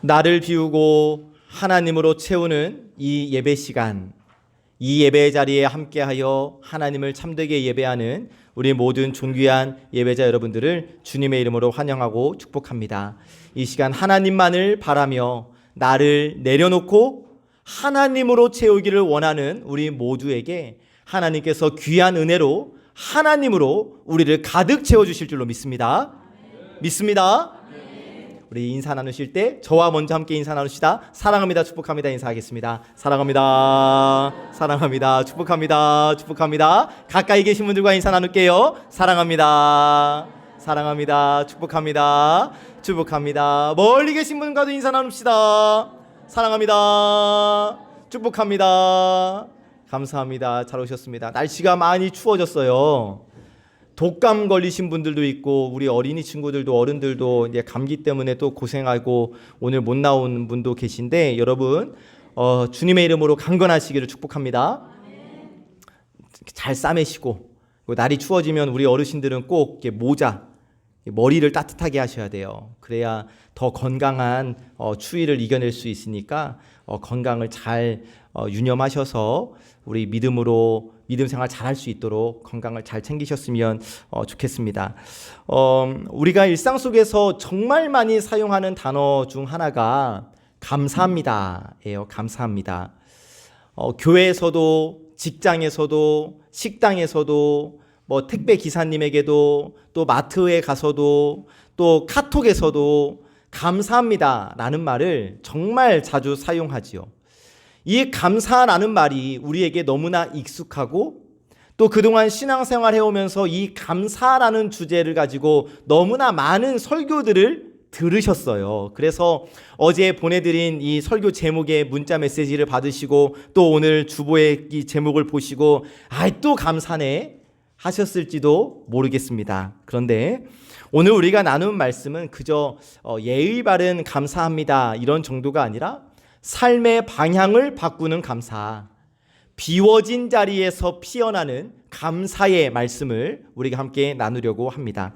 나를 비우고 하나님으로 채우는 이 예배 시간, 이 예배 자리에 함께하여 하나님을 참되게 예배하는 우리 모든 존귀한 예배자 여러분들을 주님의 이름으로 환영하고 축복합니다. 이 시간 하나님만을 바라며 나를 내려놓고 하나님으로 채우기를 원하는 우리 모두에게 하나님께서 귀한 은혜로 하나님으로 우리를 가득 채워주실 줄로 믿습니다. 믿습니다. 우리 인사 나누실 때 저와 먼저 함께 인사 나누시다. 사랑합니다, 축복합니다 인사하겠습니다. 사랑합니다, 사랑합니다, 축복합니다, 축복합니다. 가까이 계신 분들과 인사 나눌게요. 사랑합니다, 사랑합니다, 축복합니다, 축복합니다. 멀리 계신 분과도 인사 나눕시다. 사랑합니다, 축복합니다. 감사합니다. 잘 오셨습니다. 날씨가 많이 추워졌어요. 독감 걸리신 분들도 있고 우리 어린이 친구들도 어른들도 이제 감기 때문에 또 고생하고 오늘 못 나온 분도 계신데 여러분 주님의 이름으로 강건하시기를 축복합니다. 잘 싸매시고 날이 추워지면 우리 어르신들은 꼭 모자 머리를 따뜻하게 하셔야 돼요. 그래야 더 건강한 추위를 이겨낼 수 있으니까 건강을 잘 유념하셔서 우리 믿음 생활 잘 할 수 있도록 건강을 잘 챙기셨으면 좋겠습니다. 우리가 일상 속에서 정말 많이 사용하는 단어 중 하나가 감사합니다예요. 감사합니다. 교회에서도 직장에서도 식당에서도 뭐 택배 기사님에게도 또 마트에 가서도 또 카톡에서도 감사합니다라는 말을 정말 자주 사용하지요. 이 감사라는 말이 우리에게 너무나 익숙하고 또 그동안 신앙생활 해오면서 이 감사라는 주제를 가지고 너무나 많은 설교들을 들으셨어요. 그래서 어제 보내드린 이 설교 제목의 문자 메시지를 받으시고 또 오늘 주보의 이 제목을 보시고 또 감사네 하셨을지도 모르겠습니다. 그런데 오늘 우리가 나눈 말씀은 그저 예의 바른 감사합니다 이런 정도가 아니라 삶의 방향을 바꾸는 감사, 비워진 자리에서 피어나는 감사의 말씀을 우리가 함께 나누려고 합니다.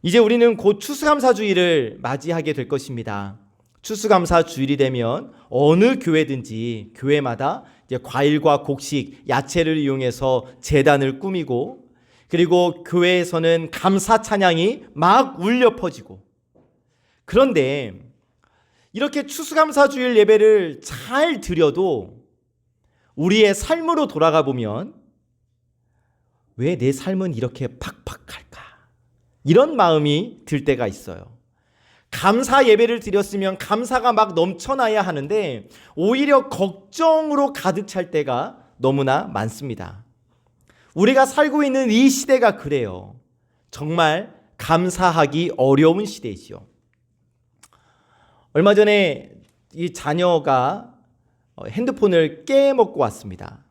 이제 우리는 곧 추수감사주일을 맞이하게 될 것입니다. 추수감사주일이 되면 어느 교회든지 교회마다 이제 과일과 곡식, 야채를 이용해서 제단을 꾸미고 그리고 교회에서는 감사 찬양이 막 울려 퍼지고 그런데 이렇게 추수감사주일 예배를 잘 드려도 우리의 삶으로 돌아가 보면 왜 내 삶은 이렇게 팍팍할까? 이런 마음이 들 때가 있어요. 감사 예배를 드렸으면 감사가 막 넘쳐나야 하는데 오히려 걱정으로 가득 찰 때가 너무나 많습니다. 우리가 살고 있는 이 시대가 그래요. 정말 감사하기 어려운 시대이죠. 얼마 전에 이 자녀가 핸드폰을 깨먹고 왔습니다.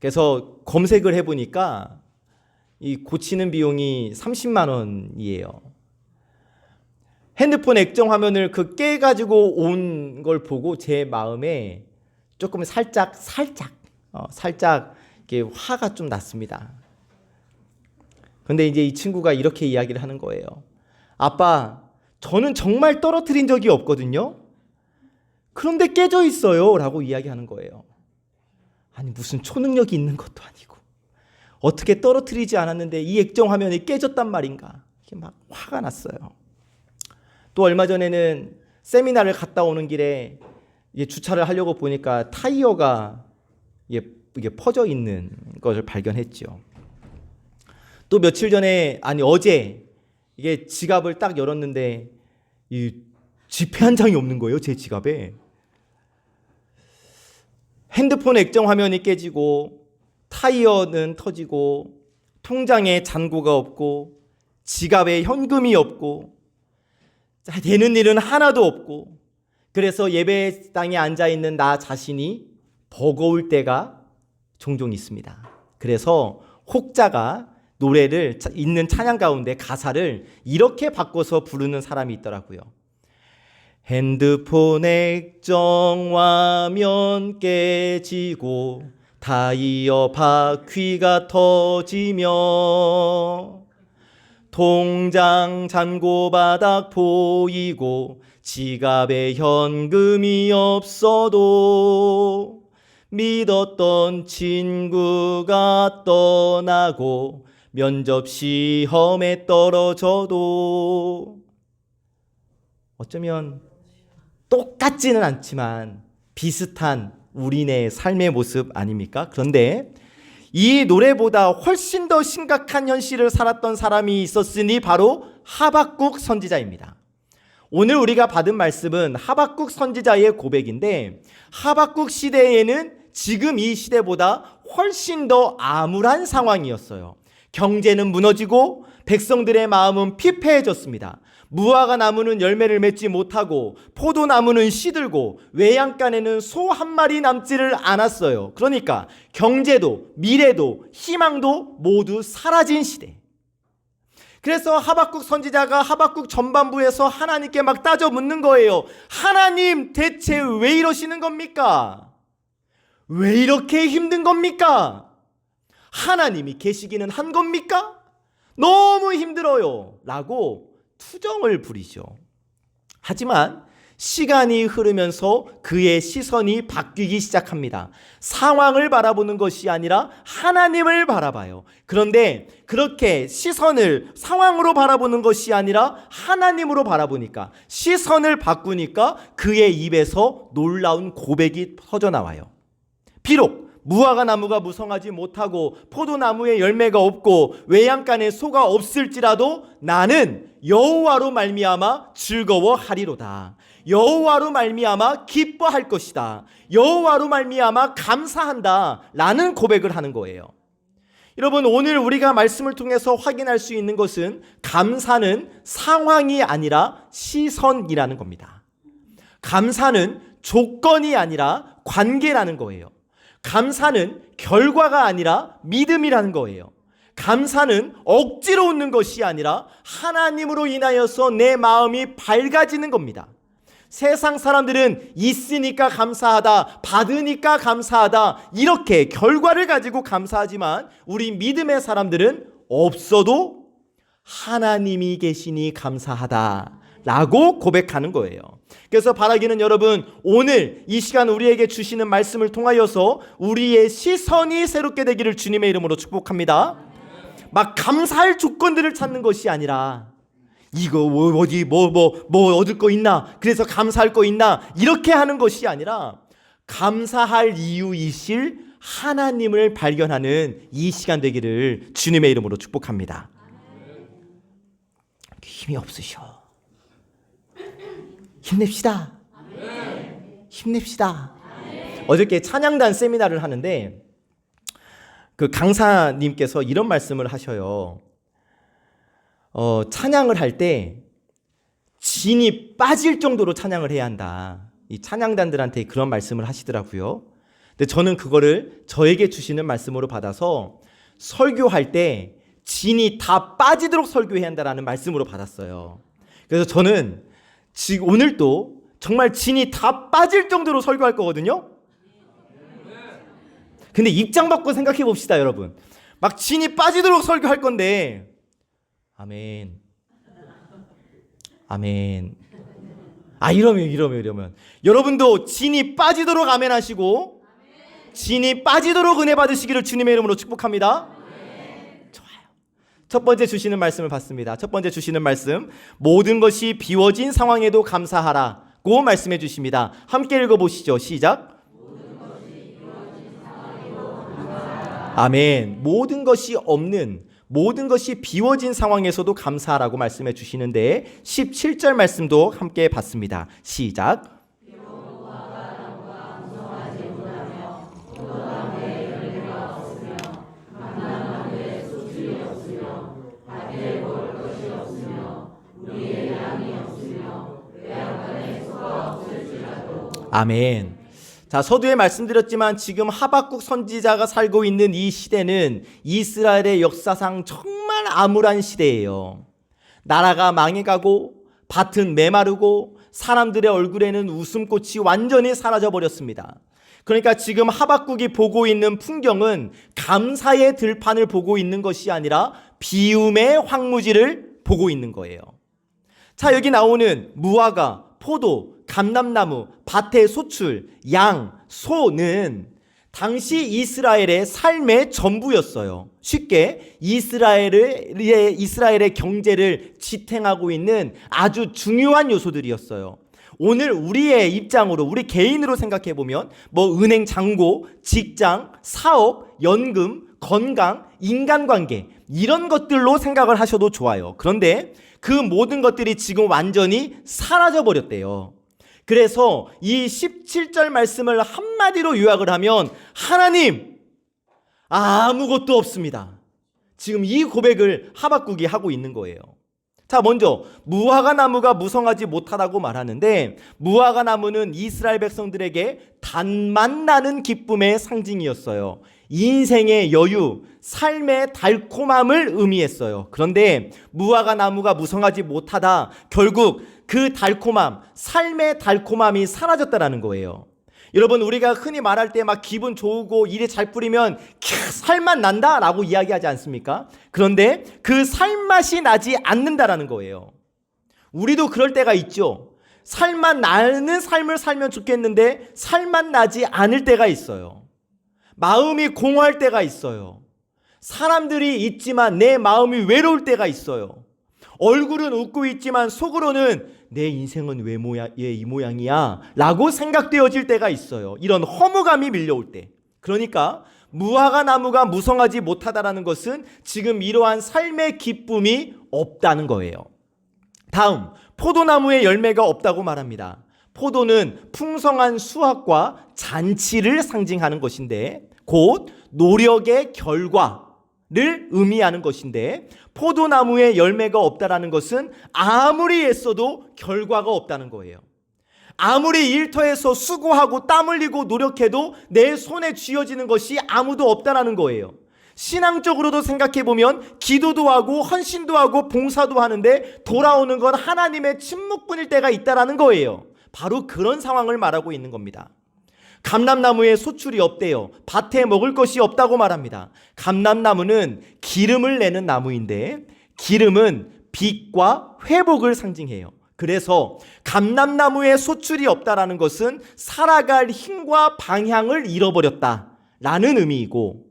그래서 검색을 해보니까 이 고치는 비용이 30만 원이에요. 핸드폰 액정 화면을 깨가지고 온 걸 보고 제 마음에 조금 살짝 이렇게 화가 좀 났습니다. 그런데 이제 이 친구가 이렇게 이야기를 하는 거예요. 아빠, 저는 정말 떨어뜨린 적이 없거든요. 그런데 깨져 있어요 라고 이야기하는 거예요. 아니 무슨 초능력이 있는 것도 아니고 어떻게 떨어뜨리지 않았는데 이 액정 화면이 깨졌단 말인가. 이게 막 화가 났어요. 또 얼마 전에는 세미나를 갔다 오는 길에 주차를 하려고 보니까 타이어가 이게 퍼져 있는 것을 발견했죠. 또 며칠 전에 어제 이게 지갑을 딱 열었는데 이 지폐 한 장이 없는 거예요. 제 지갑에. 핸드폰 액정 화면이 깨지고 타이어는 터지고 통장에 잔고가 없고 지갑에 현금이 없고 되는 일은 하나도 없고 그래서 예배당에 앉아있는 나 자신이 버거울 때가 종종 있습니다. 그래서 혹자가 노래를 있는 찬양 가운데 가사를 이렇게 바꿔서 부르는 사람이 있더라고요. 핸드폰 액정 화면 깨지고 타이어 바퀴가 터지며 통장 잔고 바닥 보이고 지갑에 현금이 없어도 믿었던 친구가 떠나고 면접 시험에 떨어져도 어쩌면 똑같지는 않지만 비슷한 우리네 삶의 모습 아닙니까? 그런데 이 노래보다 훨씬 더 심각한 현실을 살았던 사람이 있었으니 바로 하박국 선지자입니다. 오늘 우리가 받은 말씀은 하박국 선지자의 고백인데, 하박국 시대에는 지금 이 시대보다 훨씬 더 암울한 상황이었어요. 경제는 무너지고 백성들의 마음은 피폐해졌습니다. 무화과 나무는 열매를 맺지 못하고 포도나무는 시들고 외양간에는 소 한 마리 남지를 않았어요. 그러니까 경제도 미래도 희망도 모두 사라진 시대. 그래서 하박국 선지자가 하박국 전반부에서 하나님께 막 따져 묻는 거예요. 하나님, 대체 왜 이러시는 겁니까? 왜 이렇게 힘든 겁니까? 하나님이 계시기는 한 겁니까? 너무 힘들어요 라고 투정을 부리죠. 하지만 시간이 흐르면서 그의 시선이 바뀌기 시작합니다. 상황을 바라보는 것이 아니라 하나님을 바라봐요. 그런데 그렇게 시선을 상황으로 바라보는 것이 아니라 하나님으로 바라보니까, 시선을 바꾸니까 그의 입에서 놀라운 고백이 터져나와요. 비록 무화과 나무가 무성하지 못하고 포도나무에 열매가 없고 외양간에 소가 없을지라도 나는 여호와로 말미암아 즐거워하리로다. 여호와로 말미암아 기뻐할 것이다. 여호와로 말미암아 감사한다 라는 고백을 하는 거예요. 여러분, 오늘 우리가 말씀을 통해서 확인할 수 있는 것은 감사는 상황이 아니라 시선이라는 겁니다. 감사는 조건이 아니라 관계라는 거예요. 감사는 결과가 아니라 믿음이라는 거예요. 감사는 억지로 웃는 것이 아니라 하나님으로 인하여서 내 마음이 밝아지는 겁니다. 세상 사람들은 있으니까 감사하다, 받으니까 감사하다, 이렇게 결과를 가지고 감사하지만 우리 믿음의 사람들은 없어도 하나님이 계시니 감사하다 라고 고백하는 거예요. 그래서 바라기는 여러분, 오늘 이 시간 우리에게 주시는 말씀을 통하여서 우리의 시선이 새롭게 되기를 주님의 이름으로 축복합니다. 막 감사할 조건들을 찾는 것이 아니라 이거 어디 뭐 얻을 거 있나, 그래서 감사할 거 있나, 이렇게 하는 것이 아니라 감사할 이유이실 하나님을 발견하는 이 시간 되기를 주님의 이름으로 축복합니다. 힘이 없으셔. 힘냅시다. 힘냅시다. 어저께 찬양단 세미나를 하는데 그 강사님께서 이런 말씀을 하셔요. 찬양을 할 때 진이 빠질 정도로 찬양을 해야 한다. 이 찬양단들한테 그런 말씀을 하시더라고요. 근데 저는 그거를 저에게 주시는 말씀으로 받아서 설교할 때 진이 다 빠지도록 설교해야 한다라는 말씀으로 받았어요. 그래서 저는 지금 오늘도 정말 진이 다 빠질 정도로 설교할 거거든요. 근데 입장 바꿔 생각해 봅시다, 여러분. 막 진이 빠지도록 설교할 건데, 아멘, 아멘. 이러면 여러분도 진이 빠지도록 아멘 하시고, 진이 빠지도록 은혜 받으시기를 주님의 이름으로 축복합니다. 좋아요. 첫 번째 주시는 말씀을 받습니다. 첫 번째 주시는 말씀, 모든 것이 비워진 상황에도 감사하라고 말씀해 주십니다. 함께 읽어보시죠. 시작. 아멘. 모든 것이 없는, 모든 것이 비워진 상황에서도 감사하라고 말씀해 주시는데 17절 말씀도 함께 봤습니다. 시작. 아멘. 자, 서두에 말씀드렸지만 지금 하박국 선지자가 살고 있는 이 시대는 이스라엘의 역사상 정말 암울한 시대예요. 나라가 망해가고 밭은 메마르고 사람들의 얼굴에는 웃음꽃이 완전히 사라져버렸습니다. 그러니까 지금 하박국이 보고 있는 풍경은 감사의 들판을 보고 있는 것이 아니라 비움의 황무지를 보고 있는 거예요. 자, 여기 나오는 무화과, 포도, 감람나무, 밭의 소출, 양, 소는 당시 이스라엘의 삶의 전부였어요. 쉽게 이스라엘의 경제를 지탱하고 있는 아주 중요한 요소들이었어요. 오늘 우리의 입장으로, 우리 개인으로 생각해 보면 은행 잔고, 직장, 사업, 연금, 건강, 인간관계 이런 것들로 생각을 하셔도 좋아요. 그런데 그 모든 것들이 지금 완전히 사라져 버렸대요. 그래서 이 17절 말씀을 한마디로 요약을 하면 하나님 아무것도 없습니다. 지금 이 고백을 하박국이 하고 있는 거예요. 자, 먼저 무화과 나무가 무성하지 못하다고 말하는데 무화과 나무는 이스라엘 백성들에게 단맛 나는 기쁨의 상징이었어요. 인생의 여유, 삶의 달콤함을 의미했어요. 그런데 무화과 나무가 무성하지 못하다 결국 그 달콤함, 삶의 달콤함이 사라졌다라는 거예요. 여러분, 우리가 흔히 말할 때 막 기분 좋고 일이 잘 뿌리면 살맛 난다 라고 이야기하지 않습니까? 그런데 그 살맛이 나지 않는다라는 거예요. 우리도 그럴 때가 있죠. 살맛 나는 삶을 살면 좋겠는데 살맛 나지 않을 때가 있어요. 마음이 공허할 때가 있어요. 사람들이 있지만 내 마음이 외로울 때가 있어요. 얼굴은 웃고 있지만 속으로는 내 인생은 왜 이 모양이야 라고 생각되어질 때가 있어요. 이런 허무감이 밀려올 때. 그러니까 무화과 나무가 무성하지 못하다라는 것은 지금 이러한 삶의 기쁨이 없다는 거예요. 다음, 포도나무의 열매가 없다고 말합니다. 포도는 풍성한 수확과 잔치를 상징하는 것인데 곧 노력의 결과를 의미하는 것인데 포도나무에 열매가 없다라는 것은 아무리 애써도 결과가 없다는 거예요. 아무리 일터에서 수고하고 땀 흘리고 노력해도 내 손에 쥐어지는 것이 아무도 없다라는 거예요. 신앙적으로도 생각해보면 기도도 하고 헌신도 하고 봉사도 하는데 돌아오는 건 하나님의 침묵뿐일 때가 있다라는 거예요. 바로 그런 상황을 말하고 있는 겁니다. 감람나무에 소출이 없대요. 밭에 먹을 것이 없다고 말합니다. 감람나무는 기름을 내는 나무인데 기름은 빛과 회복을 상징해요. 그래서 감람나무에 소출이 없다라는 것은 살아갈 힘과 방향을 잃어버렸다라는 의미이고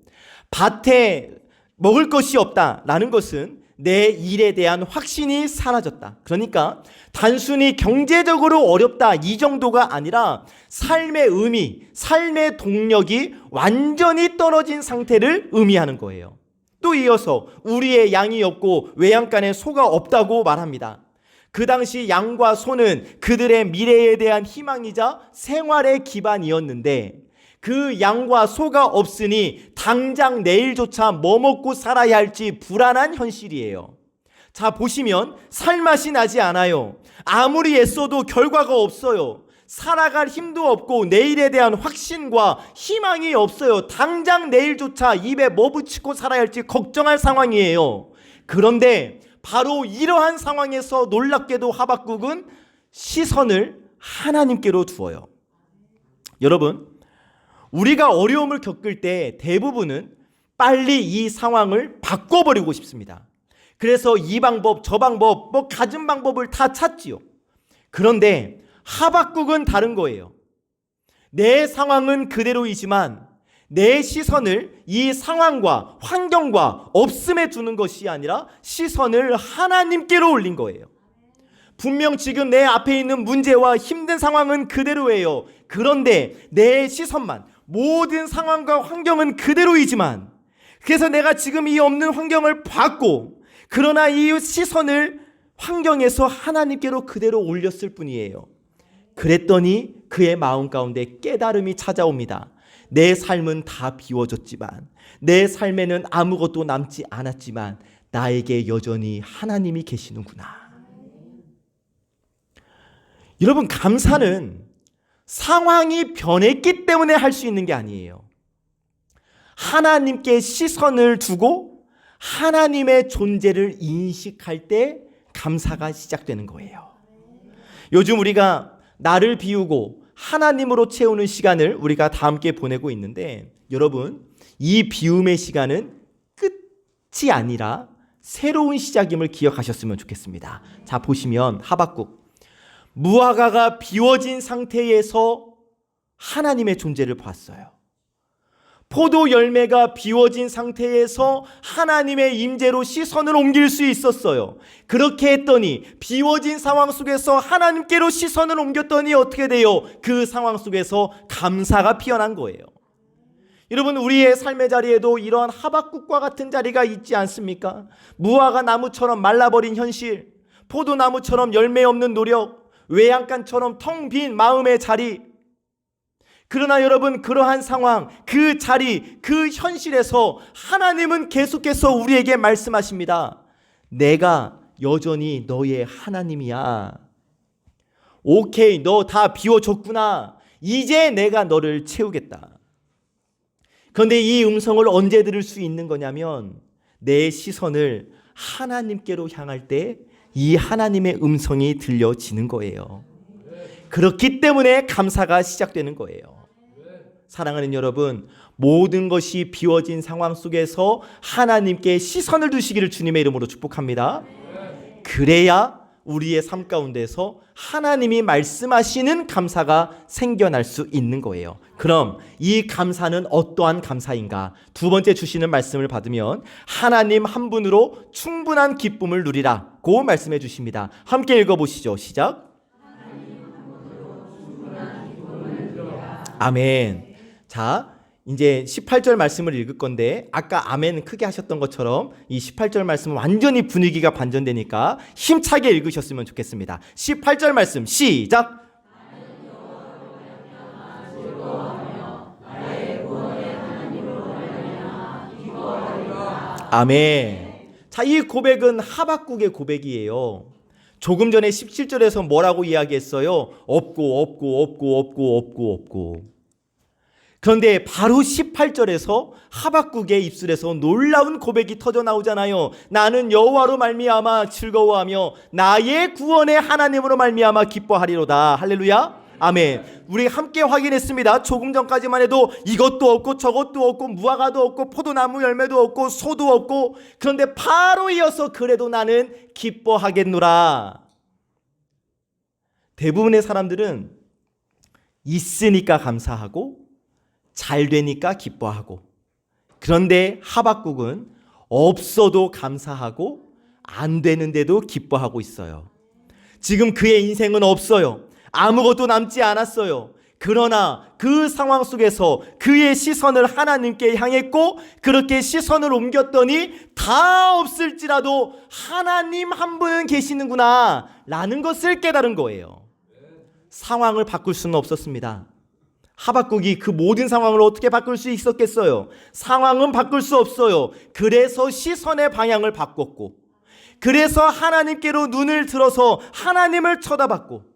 밭에 먹을 것이 없다라는 것은 내 일에 대한 확신이 사라졌다. 그러니까 단순히 경제적으로 어렵다 이 정도가 아니라 삶의 의미, 삶의 동력이 완전히 떨어진 상태를 의미하는 거예요. 또 이어서 우리의 양이 없고 외양간에 소가 없다고 말합니다. 그 당시 양과 소는 그들의 미래에 대한 희망이자 생활의 기반이었는데 그 양과 소가 없으니 당장 내일조차 뭐 먹고 살아야 할지 불안한 현실이에요. 자, 보시면 살맛이 나지 않아요. 아무리 애써도 결과가 없어요. 살아갈 힘도 없고 내일에 대한 확신과 희망이 없어요. 당장 내일조차 입에 뭐 붙이고 살아야 할지 걱정할 상황이에요. 그런데 바로 이러한 상황에서 놀랍게도 하박국은 시선을 하나님께로 두어요. 여러분, 우리가 어려움을 겪을 때 대부분은 빨리 이 상황을 바꿔버리고 싶습니다. 그래서 이 방법, 저 방법, 갖은 방법을 다 찾지요. 그런데 하박국은 다른 거예요. 내 상황은 그대로이지만 내 시선을 이 상황과 환경과 없음에 두는 것이 아니라 시선을 하나님께로 올린 거예요. 분명 지금 내 앞에 있는 문제와 힘든 상황은 그대로예요. 그런데 내 시선만, 모든 상황과 환경은 그대로이지만 그래서 내가 지금 이 없는 환경을 봤고 그러나 이 시선을 환경에서 하나님께로 그대로 올렸을 뿐이에요. 그랬더니 그의 마음 가운데 깨달음이 찾아옵니다. 내 삶은 다 비워졌지만 내 삶에는 아무것도 남지 않았지만 나에게 여전히 하나님이 계시는구나. 여러분, 감사는 상황이 변했기 때문에 할 수 있는 게 아니에요. 하나님께 시선을 두고 하나님의 존재를 인식할 때 감사가 시작되는 거예요. 요즘 우리가 나를 비우고 하나님으로 채우는 시간을 우리가 다 함께 보내고 있는데 여러분, 이 비움의 시간은 끝이 아니라 새로운 시작임을 기억하셨으면 좋겠습니다. 자, 보시면 하박국, 무화과가 비워진 상태에서 하나님의 존재를 봤어요. 포도 열매가 비워진 상태에서 하나님의 임재로 시선을 옮길 수 있었어요. 그렇게 했더니 비워진 상황 속에서 하나님께로 시선을 옮겼더니 어떻게 돼요? 그 상황 속에서 감사가 피어난 거예요. 여러분, 우리의 삶의 자리에도 이러한 하박국과 같은 자리가 있지 않습니까? 무화과 나무처럼 말라버린 현실, 포도나무처럼 열매 없는 노력, 외양간처럼 텅 빈 마음의 자리. 그러나 여러분, 그러한 상황, 그 자리, 그 현실에서 하나님은 계속해서 우리에게 말씀하십니다. 내가 여전히 너의 하나님이야. 오케이, 너 다 비워줬구나. 이제 내가 너를 채우겠다. 그런데 이 음성을 언제 들을 수 있는 거냐면 내 시선을 하나님께로 향할 때 이 하나님의 음성이 들려지는 거예요. 그렇기 때문에 감사가 시작되는 거예요. 사랑하는 여러분, 모든 것이 비워진 상황 속에서 하나님께 시선을 두시기를 주님의 이름으로 축복합니다. 그래야 우리의 삶 가운데서 하나님이 말씀하시는 감사가 생겨날 수 있는 거예요. 그럼 이 감사는 어떠한 감사인가? 두 번째 주시는 말씀을 받으면 하나님 한 분으로 충분한 기쁨을 누리라 고 말씀해 주십니다. 함께 읽어보시죠. 시작. 아멘. 자, 이제 18절 말씀을 읽을 건데 아까 아멘 크게 하셨던 것처럼 이 18절 말씀은 완전히 분위기가 반전되니까 힘차게 읽으셨으면 좋겠습니다. 18절 말씀 시작. 아멘. 자, 이 고백은 하박국의 고백이에요. 조금 전에 17절에서 뭐라고 이야기했어요? 없고. 그런데 바로 18절에서 하박국의 입술에서 놀라운 고백이 터져 나오잖아요. 나는 여호와로 말미암아 즐거워하며 나의 구원의 하나님으로 말미암아 기뻐하리로다. 할렐루야. 아멘. 우리 함께 확인했습니다. 조금 전까지만 해도 이것도 없고 저것도 없고 무화과도 없고 포도나무 열매도 없고 소도 없고, 그런데 바로 이어서 그래도 나는 기뻐하겠노라. 대부분의 사람들은 있으니까 감사하고 잘 되니까 기뻐하고, 그런데 하박국은 없어도 감사하고 안 되는데도 기뻐하고 있어요. 지금 그의 인생은 없어요. 아무것도 남지 않았어요. 그러나 그 상황 속에서 그의 시선을 하나님께 향했고 그렇게 시선을 옮겼더니 다 없을지라도 하나님 한 분은 계시는구나 라는 것을 깨달은 거예요. 상황을 바꿀 수는 없었습니다. 하박국이 그 모든 상황을 어떻게 바꿀 수 있었겠어요? 상황은 바꿀 수 없어요. 그래서 시선의 방향을 바꿨고, 그래서 하나님께로 눈을 들어서 하나님을 쳐다봤고,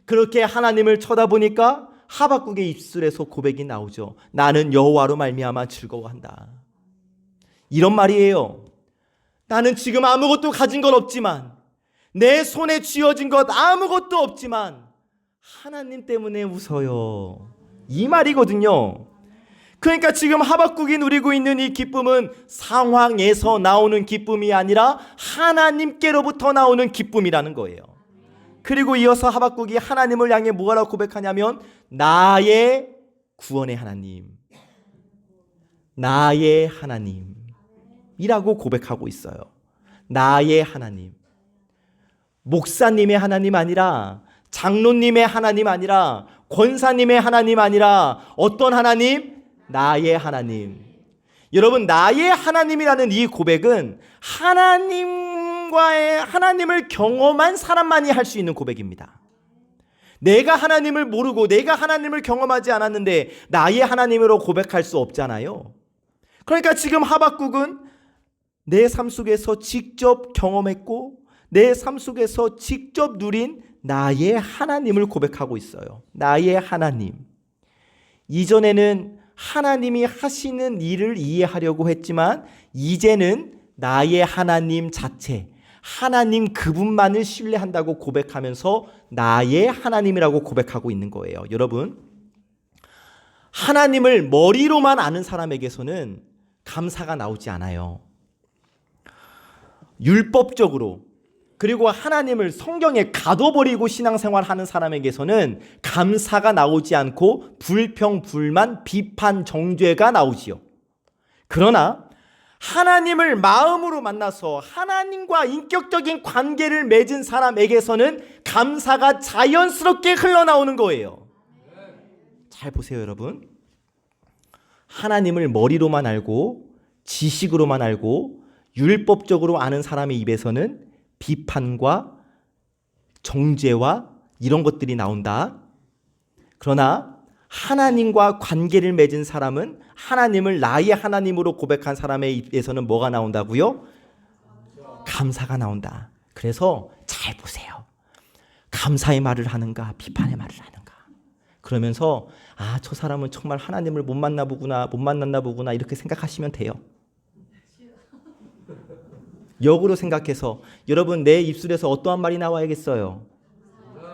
그렇게 하나님을 쳐다보니까 하박국의 입술에서 고백이 나오죠. 나는 여호와로 말미암아 즐거워한다. 이런 말이에요. 나는 지금 아무것도 가진 건 없지만, 내 손에 쥐어진 것 아무것도 없지만 하나님 때문에 웃어요. 이 말이거든요. 그러니까 지금 하박국이 누리고 있는 이 기쁨은 상황에서 나오는 기쁨이 아니라 하나님께로부터 나오는 기쁨이라는 거예요. 그리고 이어서 하박국이 하나님을 향해 뭐라고 고백하냐면 나의 구원의 하나님, 나의 하나님이라고 고백하고 있어요. 나의 하나님. 목사님의 하나님 아니라, 장로님의 하나님 아니라, 권사님의 하나님 아니라 어떤 하나님? 나의 하나님. 여러분, 나의 하나님이라는 이 고백은 하나님을 경험한 사람만이 할 수 있는 고백입니다. 내가 하나님을 모르고 내가 하나님을 경험하지 않았는데 나의 하나님으로 고백할 수 없잖아요. 그러니까 지금 하박국은 내 삶 속에서 직접 경험했고 내 삶 속에서 직접 누린 나의 하나님을 고백하고 있어요. 나의 하나님. 이전에는 하나님이 하시는 일을 이해하려고 했지만 이제는 나의 하나님 자체, 하나님 그분만을 신뢰한다고 고백하면서 나의 하나님이라고 고백하고 있는 거예요. 여러분, 하나님을 머리로만 아는 사람에게서는 감사가 나오지 않아요. 율법적으로 그리고 하나님을 성경에 가둬버리고 신앙생활하는 사람에게서는 감사가 나오지 않고 불평, 불만, 비판, 정죄가 나오지요. 그러나 하나님을 마음으로 만나서 하나님과 인격적인 관계를 맺은 사람에게서는 감사가 자연스럽게 흘러나오는 거예요. 잘 보세요, 여러분. 하나님을 머리로만 알고 지식으로만 알고 율법적으로 아는 사람의 입에서는 비판과 정죄와 이런 것들이 나온다. 그러나 하나님과 관계를 맺은 사람은 하나님을 나의 하나님으로 고백한 사람의 입에서는 뭐가 나온다고요? 감사가 나온다. 그래서 잘 보세요. 감사의 말을 하는가 비판의 말을 하는가. 그러면서 저 사람은 정말 하나님을 못 만났나 보구나 이렇게 생각하시면 돼요. 역으로 생각해서 여러분 내 입술에서 어떠한 말이 나와야겠어요?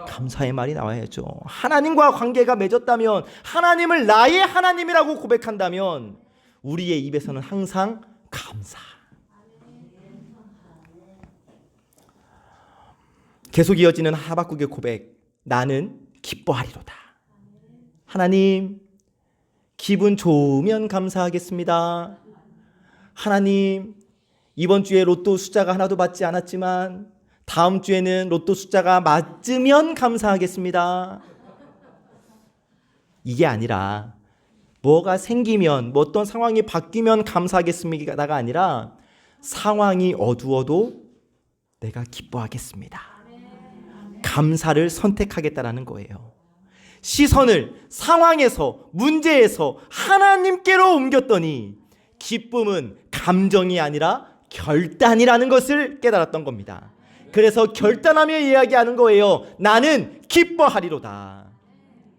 감사의 말이 나와야죠. 하나님과 관계가 맺었다면 하나님을 나의 하나님이라고 고백한다면 우리의 입에서는 항상 감사. 계속 이어지는 하박국의 고백. 나는 기뻐하리로다. 하나님 기분 좋으면 감사하겠습니다. 하나님 이번 주에 로또 숫자가 하나도 맞지 않았지만 다음 주에는 로또 숫자가 맞으면 감사하겠습니다. 이게 아니라 뭐가 생기면 어떤 상황이 바뀌면 감사하겠습니다가 아니라 상황이 어두워도 내가 기뻐하겠습니다. 감사를 선택하겠다라는 거예요. 시선을 상황에서 문제에서 하나님께로 옮겼더니 기쁨은 감정이 아니라 결단이라는 것을 깨달았던 겁니다. 그래서 결단하며 이야기하는 거예요. 나는 기뻐하리로다.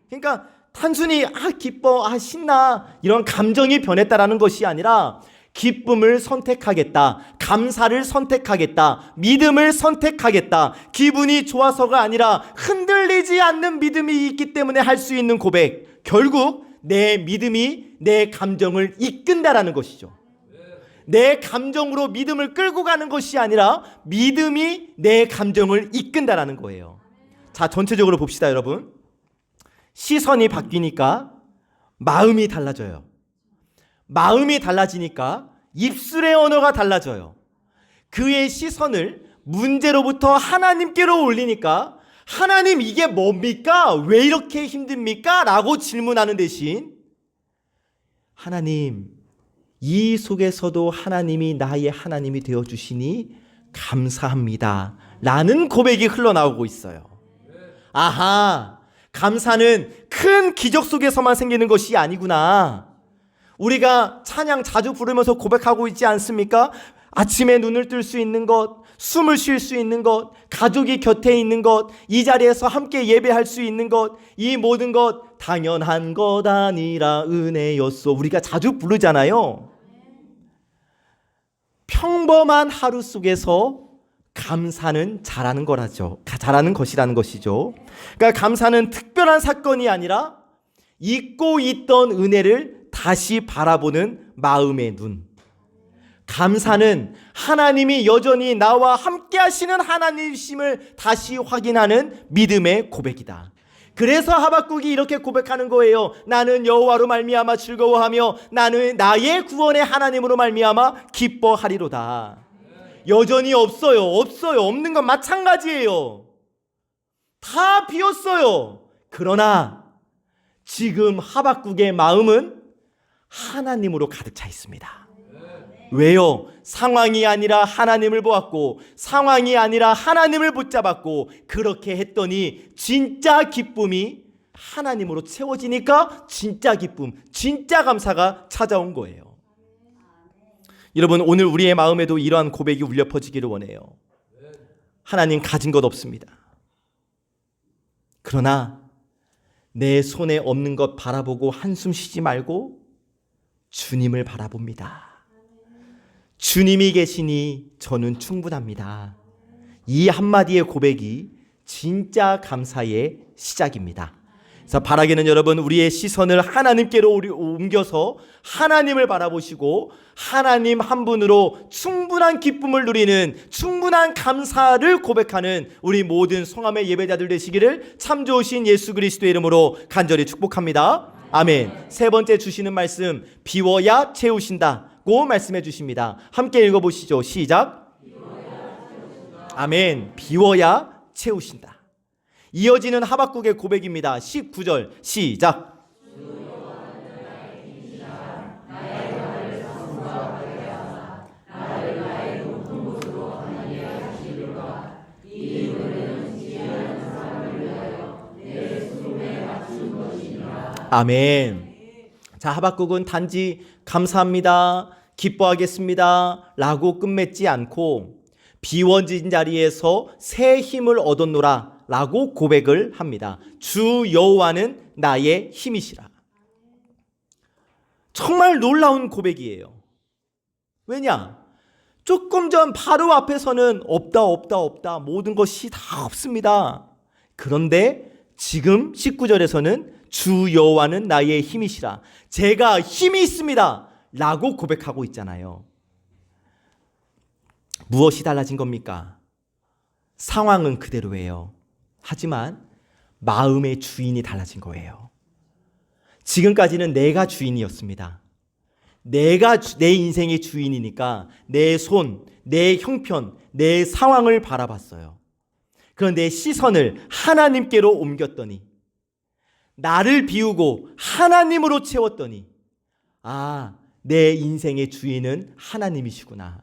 그러니까 단순히 기뻐, 신나 이런 감정이 변했다라는 것이 아니라 기쁨을 선택하겠다, 감사를 선택하겠다, 믿음을 선택하겠다. 기분이 좋아서가 아니라 흔들리지 않는 믿음이 있기 때문에 할 수 있는 고백. 결국 내 믿음이 내 감정을 이끈다라는 것이죠. 내 감정으로 믿음을 끌고 가는 것이 아니라 믿음이 내 감정을 이끈다라는 거예요. 자, 전체적으로 봅시다, 여러분. 시선이 바뀌니까 마음이 달라져요. 마음이 달라지니까 입술의 언어가 달라져요. 그의 시선을 문제로부터 하나님께로 올리니까 하나님 이게 뭡니까? 왜 이렇게 힘듭니까? 라고 질문하는 대신 하나님 이 속에서도 하나님이 나의 하나님이 되어주시니 감사합니다 라는 고백이 흘러나오고 있어요. 아하, 감사는 큰 기적 속에서만 생기는 것이 아니구나. 우리가 찬양 자주 부르면서 고백하고 있지 않습니까? 아침에 눈을 뜰 수 있는 것, 숨을 쉴 수 있는 것, 가족이 곁에 있는 것, 이 자리에서 함께 예배할 수 있는 것, 이 모든 것 당연한 것 아니라 은혜였소. 우리가 자주 부르잖아요. 평범한 하루 속에서 감사는 잘하는 것이라는 것이죠. 그러니까 감사는 특별한 사건이 아니라 잊고 있던 은혜를 다시 바라보는 마음의 눈. 감사는 하나님이 여전히 나와 함께 하시는 하나님이심을 다시 확인하는 믿음의 고백이다. 그래서 하박국이 이렇게 고백하는 거예요. 나는 여호와로 말미암아 즐거워하며 나는 나의 구원의 하나님으로 말미암아 기뻐하리로다. 여전히 없어요. 없는 건 마찬가지예요. 다 비었어요. 그러나 지금 하박국의 마음은 하나님으로 가득 차 있습니다. 왜요? 상황이 아니라 하나님을 보았고 상황이 아니라 하나님을 붙잡았고 그렇게 했더니 진짜 기쁨이 하나님으로 채워지니까 진짜 기쁨, 진짜 감사가 찾아온 거예요. 여러분, 오늘 우리의 마음에도 이러한 고백이 울려 퍼지기를 원해요. 하나님 가진 것 없습니다. 그러나 내 손에 없는 것 바라보고 한숨 쉬지 말고 주님을 바라봅니다. 주님이 계시니 저는 충분합니다. 이 한마디의 고백이 진짜 감사의 시작입니다. 그래서 바라기는 여러분, 우리의 시선을 하나님께로 옮겨서 하나님을 바라보시고 하나님 한 분으로 충분한 기쁨을 누리는, 충분한 감사를 고백하는 우리 모든 성함의 예배자들 되시기를 참 좋으신 예수 그리스도의 이름으로 간절히 축복합니다. 아멘. 세 번째 주시는 말씀, 비워야 채우신다고 말씀해 주십니다. 함께 읽어보시죠. 시작. 아멘. 비워야 채우신다. 이어지는 하박국의 고백입니다. 19절 시작. 아멘. 자, 하박국은 단지 감사합니다, 기뻐하겠습니다 라고 끝맺지 않고 비워진 자리에서 새 힘을 얻었노라 라고 고백을 합니다. 주 여호와는 나의 힘이시라. 정말 놀라운 고백이에요. 왜냐? 조금 전 바로 앞에서는 없다 모든 것이 다 없습니다. 그런데 지금 19절에서는 주 여호와는 나의 힘이시라, 제가 힘이 있습니다 라고 고백하고 있잖아요. 무엇이 달라진 겁니까? 상황은 그대로예요. 하지만 마음의 주인이 달라진 거예요. 지금까지는 내가 주인이었습니다. 내가 내 인생의 주인이니까 내 손, 내 형편, 내 상황을 바라봤어요. 그런데 시선을 하나님께로 옮겼더니, 나를 비우고 하나님으로 채웠더니, 아, 내 인생의 주인은 하나님이시구나.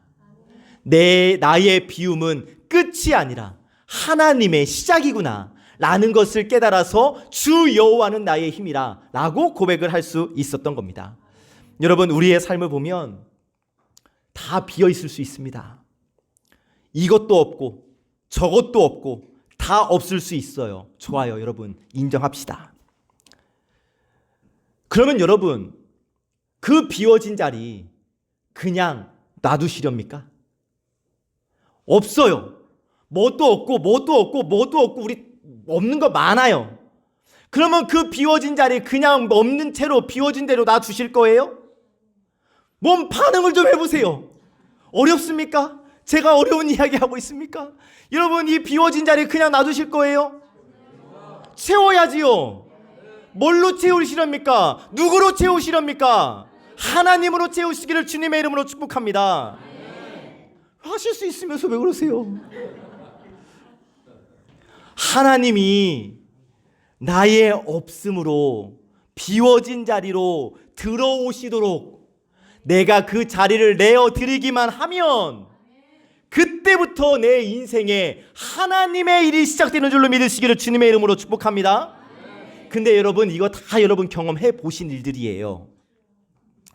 나의 비움은 끝이 아니라 하나님의 시작이구나 라는 것을 깨달아서 주 여호와는 나의 힘이라 라고 고백을 할 수 있었던 겁니다. 여러분, 우리의 삶을 보면 다 비어 있을 수 있습니다. 이것도 없고 저것도 없고 다 없을 수 있어요. 좋아요, 여러분, 인정합시다. 그러면 여러분, 그 비워진 자리 그냥 놔두시렵니까? 없어요. 뭣도 없고 우리 없는 거 많아요. 그러면 그 비워진 자리 그냥 없는 채로 비워진 대로 놔두실 거예요? 몸 반응을 좀 해보세요. 어렵습니까? 제가 어려운 이야기 하고 있습니까? 여러분, 이 비워진 자리 그냥 놔두실 거예요? 채워야지요. 뭘로 채우시렵니까? 누구로 채우시렵니까? 하나님으로 채우시기를 주님의 이름으로 축복합니다. 하실 수 있으면서 왜 그러세요? 하나님이 나의 없음으로 비워진 자리로 들어오시도록 내가 그 자리를 내어드리기만 하면 그때부터 내 인생에 하나님의 일이 시작되는 줄로 믿으시기를 주님의 이름으로 축복합니다. 근데 여러분, 이거 다 여러분 경험해 보신 일들이에요.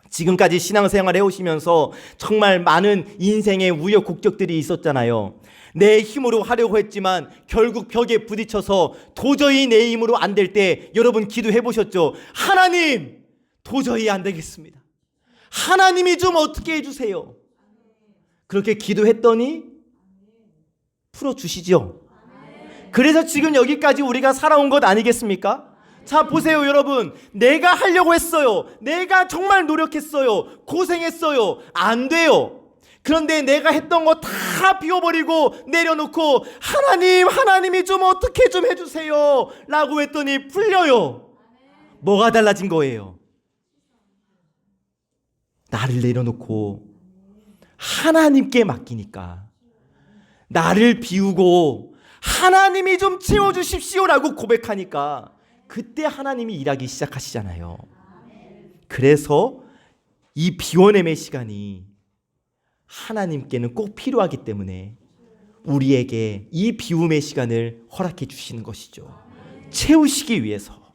지금까지 신앙생활 해오시면서 정말 많은 인생의 우여곡절들이 있었잖아요. 내 힘으로 하려고 했지만 결국 벽에 부딪혀서 도저히 내 힘으로 안 될 때 여러분 기도해 보셨죠? 하나님, 도저히 안 되겠습니다. 하나님이 좀 어떻게 해주세요. 그렇게 기도했더니 풀어주시죠. 그래서 지금 여기까지 우리가 살아온 것 아니겠습니까? 자, 보세요 여러분, 내가 하려고 했어요. 내가 정말 노력했어요. 고생했어요. 안 돼요. 그런데 내가 했던 거 다 비워버리고 내려놓고 하나님이 좀 어떻게 좀 해주세요 라고 했더니 풀려요. 뭐가 달라진 거예요? 나를 내려놓고 하나님께 맡기니까, 나를 비우고 하나님이 좀 채워주십시오 라고 고백하니까 그때 하나님이 일하기 시작하시잖아요. 그래서 이 비워냄의 시간이 하나님께는 꼭 필요하기 때문에 우리에게 이 비움의 시간을 허락해 주시는 것이죠. 채우시기 위해서.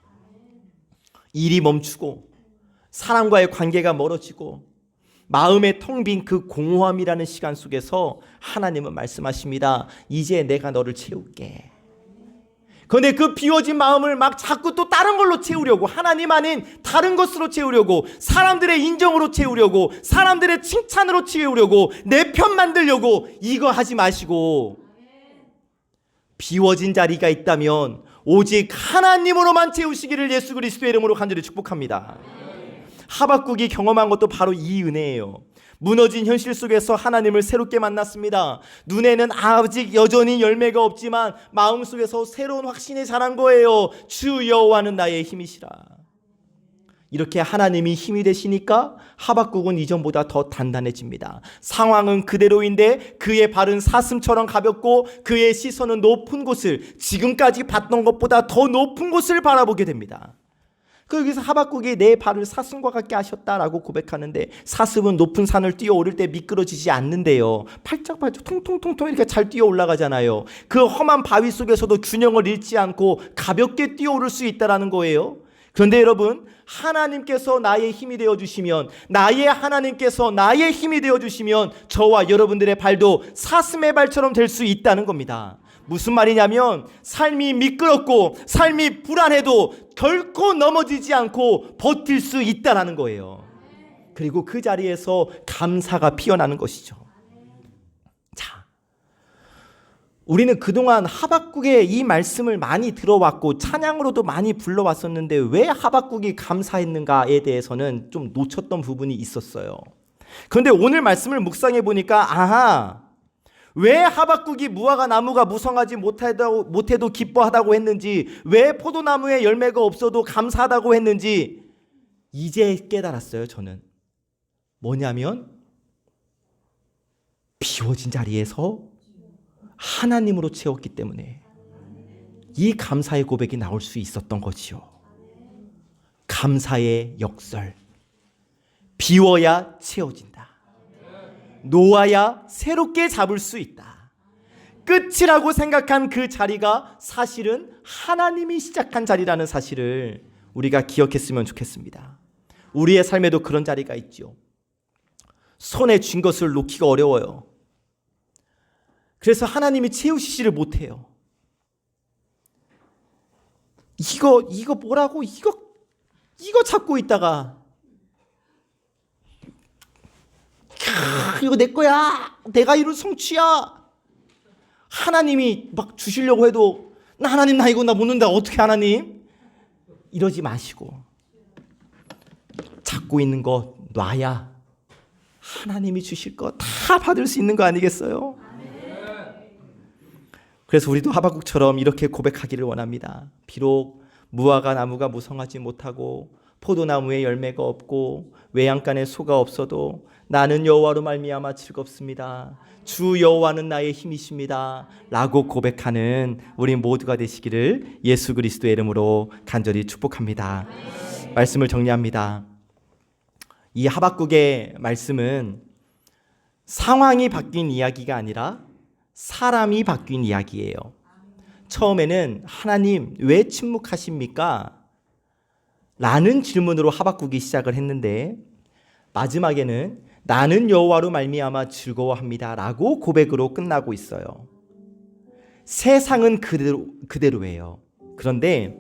일이 멈추고 사람과의 관계가 멀어지고 마음에 텅 빈 그 공허함이라는 시간 속에서 하나님은 말씀하십니다. 이제 내가 너를 채울게. 그런데 그 비워진 마음을 막 자꾸 또 다른 걸로 채우려고, 하나님 아닌 다른 것으로 채우려고, 사람들의 인정으로 채우려고, 사람들의 칭찬으로 채우려고, 내 편 만들려고, 이거 하지 마시고 비워진 자리가 있다면 오직 하나님으로만 채우시기를 예수 그리스도의 이름으로 간절히 축복합니다. 하박국이 경험한 것도 바로 이 은혜예요. 무너진 현실 속에서 하나님을 새롭게 만났습니다. 눈에는 아직 여전히 열매가 없지만 마음속에서 새로운 확신이 자란 거예요. 주 여호와는 나의 힘이시라. 이렇게 하나님이 힘이 되시니까 하박국은 이전보다 더 단단해집니다. 상황은 그대로인데 그의 발은 사슴처럼 가볍고 그의 시선은 높은 곳을, 지금까지 봤던 것보다 더 높은 곳을 바라보게 됩니다. 여기서 하박국이 내 발을 사슴과 같게 하셨다라고 고백하는데, 사슴은 높은 산을 뛰어 오를 때 미끄러지지 않는데요, 팔짝팔짝 통통통통 이렇게 잘 뛰어 올라가잖아요. 그 험한 바위 속에서도 균형을 잃지 않고 가볍게 뛰어 오를 수 있다라는 거예요. 그런데 여러분, 하나님께서 나의 힘이 되어주시면, 나의 하나님께서 나의 힘이 되어주시면 저와 여러분들의 발도 사슴의 발처럼 될 수 있다는 겁니다. 무슨 말이냐면, 삶이 미끄럽고 삶이 불안해도 결코 넘어지지 않고 버틸 수 있다는 거예요. 그리고 그 자리에서 감사가 피어나는 것이죠. 자, 우리는 그동안 하박국의 이 말씀을 많이 들어왔고 찬양으로도 많이 불러왔었는데 왜 하박국이 감사했는가에 대해서는 좀 놓쳤던 부분이 있었어요. 그런데 오늘 말씀을 묵상해 보니까, 아하, 왜 하박국이 무화과 나무가 무성하지 못해도 기뻐하다고 했는지, 왜 포도나무에 열매가 없어도 감사하다고 했는지 이제 깨달았어요. 저는 뭐냐면, 비워진 자리에서 하나님으로 채웠기 때문에 이 감사의 고백이 나올 수 있었던 거지요. 감사의 역설. 비워야 채워진다. 놓아야 새롭게 잡을 수 있다. 끝이라고 생각한 그 자리가 사실은 하나님이 시작한 자리라는 사실을 우리가 기억했으면 좋겠습니다. 우리의 삶에도 그런 자리가 있죠. 손에 쥔 것을 놓기가 어려워요. 그래서 하나님이 채우시지를 못해요. 이거 뭐라고, 이거 찾고 있다가, 이거 내 거야, 내가 이룬 성취야. 하나님이 막 주시려고 해도, 하나님 나 이거 나 못 넣는다, 어떻게 하나님? 이러지 마시고 찾고 있는 거 놔야 하나님이 주실 거 다 받을 수 있는 거 아니겠어요? 그래서 우리도 하박국처럼 이렇게 고백하기를 원합니다. 비록 무화과 나무가 무성하지 못하고 포도나무에 열매가 없고 외양간에 소가 없어도 나는 여호와로 말미암아 즐겁습니다. 주 여호와는 나의 힘이십니다. 라고 고백하는 우리 모두가 되시기를 예수 그리스도의 이름으로 간절히 축복합니다. 말씀을 정리합니다. 이 하박국의 말씀은 상황이 바뀐 이야기가 아니라 사람이 바뀐 이야기예요. 처음에는 하나님 왜 침묵하십니까? 라는 질문으로 하박국이 시작을 했는데 마지막에는 나는 여호와로 말미암아 즐거워합니다 라고 고백으로 끝나고 있어요. 세상은 그대로예요. 그런데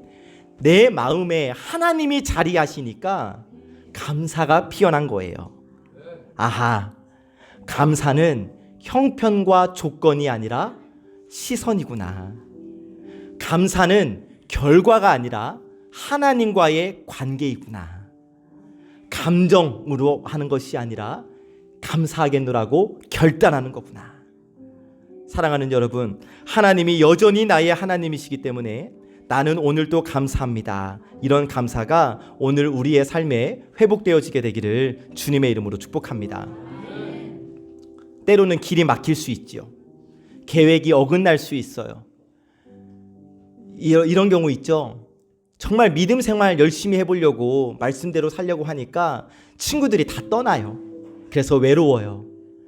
내 마음에 하나님이 자리하시니까 감사가 피어난 거예요. 아하, 감사는 형편과 조건이 아니라 시선이구나. 감사는 결과가 아니라 하나님과의 관계이구나. 감정으로 하는 것이 아니라 감사하겠노라고 결단하는 거구나. 사랑하는 여러분, 하나님이 여전히 나의 하나님이시기 때문에 나는 오늘도 감사합니다. 이런 감사가 오늘 우리의 삶에 회복되어지게 되기를 주님의 이름으로 축복합니다. 때로는 길이 막힐 수 있죠. 계획이 어긋날 수 있어요. 이런 경우 있죠. 정말 믿음 생활 열심히 해보려고 말씀대로 살려고 하니까 친구들이 다 떠나요. 그래서 외로워요.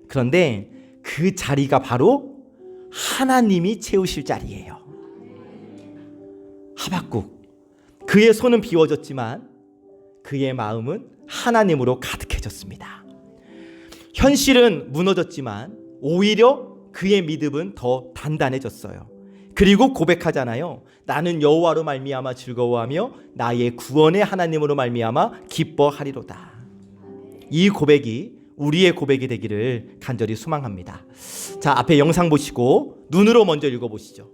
그런데 그 자리가 바로 하나님이 채우실 자리예요. 하박국, 그의 손은 비워졌지만 그의 마음은 하나님으로 가득해졌습니다. 현실은 무너졌지만 오히려 그의 믿음은 더 단단해졌어요. 그리고 고백하잖아요. 나는 여호와로 말미암아 즐거워하며 나의 구원의 하나님으로 말미암아 기뻐하리로다. 이 고백이 우리의 고백이 되기를 간절히 소망합니다. 자, 앞에 영상 보시고 눈으로 먼저 읽어보시죠.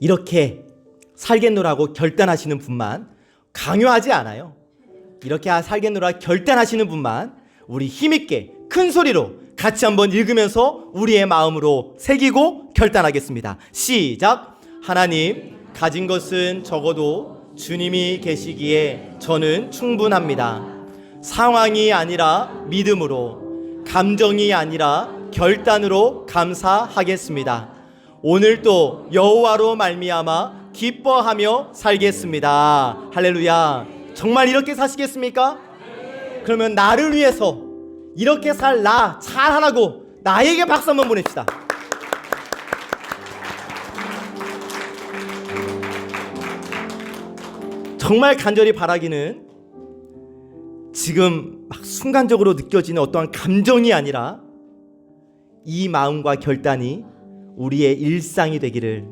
이렇게 살겠노라고 결단하시는 분만, 강요하지 않아요. 이렇게 살겠노라 결단하시는 분만 우리 힘있게 큰 소리로 같이 한번 읽으면서 우리의 마음으로 새기고 결단하겠습니다. 시작. 하나님, 가진 것은 적어도 주님이 계시기에 저는 충분합니다. 상황이 아니라 믿음으로, 감정이 아니라 결단으로 감사하겠습니다. 오늘도 여호와로 말미암아 기뻐하며 살겠습니다. 할렐루야. 정말 이렇게 사시겠습니까? 그러면 나를 위해서 이렇게 살 나 잘하라고 나에게 박수 한번 보냅시다. 정말 간절히 바라기는 지금 막 순간적으로 느껴지는 어떠한 감정이 아니라 이 마음과 결단이 우리의 일상이 되기를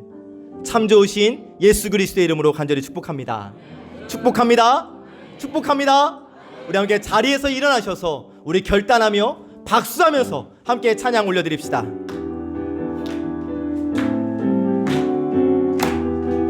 참 좋으신 예수 그리스도의 이름으로 간절히 축복합니다. 축복합니다. 축복합니다. 우리 함께 자리에서 일어나셔서 우리 결단하며 박수하면서 함께 찬양 올려드립시다.